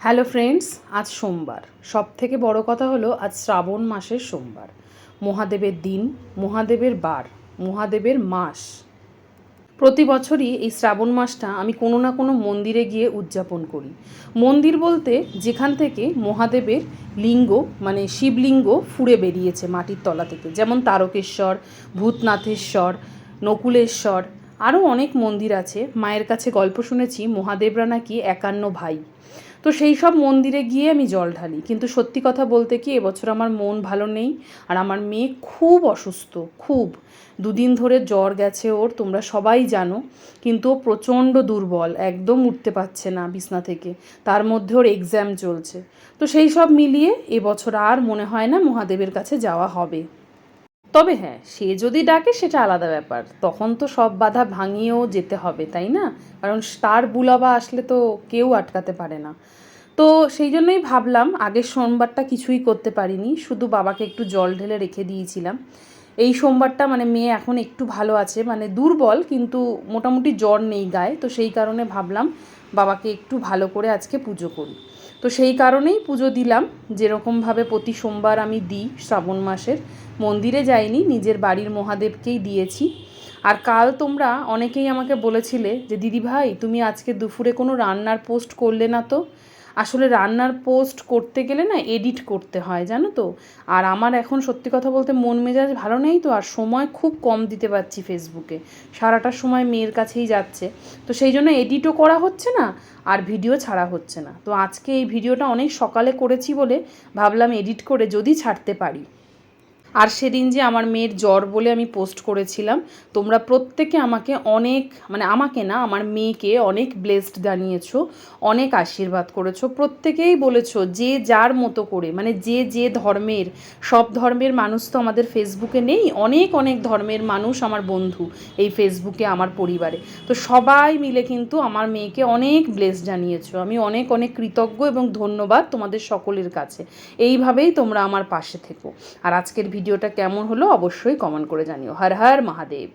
Hello friends, আজ সোমবার। সবথেকে বড় কথা হলো আজ শ্রাবণ মাসের সোমবার। মহাদেবের দিন, মহাদেবের বার, মহাদেবের মাস। প্রতি বছরই এই শ্রাবণ মাসটা আমি কোনো না কোনো মন্দিরে গিয়ে উদযাপন করি। মন্দির বলতে যেখান থেকে মহাদেবের লিঙ্গ মানে শিবলিঙ্গ ফুঁড়ে বেরিয়েছে মাটির তলা থেকে, যেমন তারকেশ্বর, ভূতনাথেশ্বর, নকুলেশ্বর, আরও অনেক মন্দির আছে। মায়ের কাছে গল্প শুনেছি মহাদেবরা নাকি 51 ভাই। তো সেই সব মন্দিরে গিয়ে আমি জল ঢালি। কিন্তু সত্যি কথা বলতে কি, এবছর আমার মন ভালো নেই, আর আমার মেয়ে খুব অসুস্থ, খুব। দুদিন ধরে জ্বর গেছে ওর, তোমরা সবাই জানো। কিন্তু ও প্রচণ্ড দুর্বল, একদম উঠতে পারছে না বিছনা থেকে। তার মধ্যে ওর এক্সাম চলছে। তো সেই সব মিলিয়ে এবছর আর মনে হয় না মহাদেবের কাছে যাওয়া হবে। তবে হ্যাঁ, সে যদি ডাকে সেটা আলাদা ব্যাপার, তখন তো সব বাধা ভাঙিয়েও যেতে হবে, তাই না? কারণ তার বুলাবা আসলে তো কেউ আটকাতে পারে না। তো সেই জন্যই ভাবলাম, আগের সোমবারটা কিছুই করতে পারিনি, শুধু বাবাকে একটু জল ঢেলে রেখে দিয়েছিলাম। এই সোমবারটা মানে মেয়ে এখন একটু ভালো আছে, মানে দুর্বল কিন্তু মোটামুটি জ্বর নেই গায়ে, তো সেই কারণে ভাবলাম বাবাকে একটু ভালো করে আজকে পুজো করি। তো সেই কারণেই পুজো দিলাম, যেরকমভাবে প্রতি সোমবার আমি দিই শ্রাবণ মাসের। মন্দিরে যাইনি, নিজের বাড়ির মহাদেবকেই দিয়েছি। আর কাল তোমরা অনেকেই আমাকে বলেছিলে যে দিদি ভাই, তুমি আজকে দুপুরে কোনো রান্নার পোস্ট করলে না তো। আসলে রান্নার পোস্ট করতে গেলে না এডিট করতে হয়, জানো তো। আর আমার এখন সত্যি কথা বলতে মন মেজাজ ভালো নেই, তো আর সময় খুব কম দিতে পারছি ফেসবুকে। সারাটা সময় মেয়ের কাছেই যাচ্ছে। তো সেই জন্য এডিটও করা হচ্ছে না, আর ভিডিও ছাড়া হচ্ছে না। তো আজকে এই ভিডিওটা অনেক সকালে করেছি বলে ভাবলাম এডিট করে যদি ছাড়তে পারি। আর সেদিন যে আমার মেয়ের জ্বর বলে আমি পোস্ট করেছিলাম, তোমরা প্রত্যেকে আমাকে অনেক, মানে আমাকে না, আমার মেয়েকে অনেক ব্লেসড জানিয়েছো, অনেক আশীর্বাদ করেছো। প্রত্যেকেই বলেছো যে যার মতো করে, মানে যে যে ধর্মের, সব ধর্মের মানুষ তো আমাদের ফেসবুকে নেই, অনেক অনেক ধর্মের মানুষ আমার বন্ধু এই ফেসবুকে, আমার পরিবারে। তো সবাই মিলে কিন্তু আমার মেয়েকে অনেক ব্লেস জানিয়েছো। আমি অনেক অনেক কৃতজ্ঞ এবং ধন্যবাদ তোমাদের সকলের কাছে। এইভাবেই তোমরা আমার পাশে থেকো। আর আজকের ভিডিওটা কেমন হলো অবশ্যই কমেন্ট করে জানিও। হর হর মহাদেব।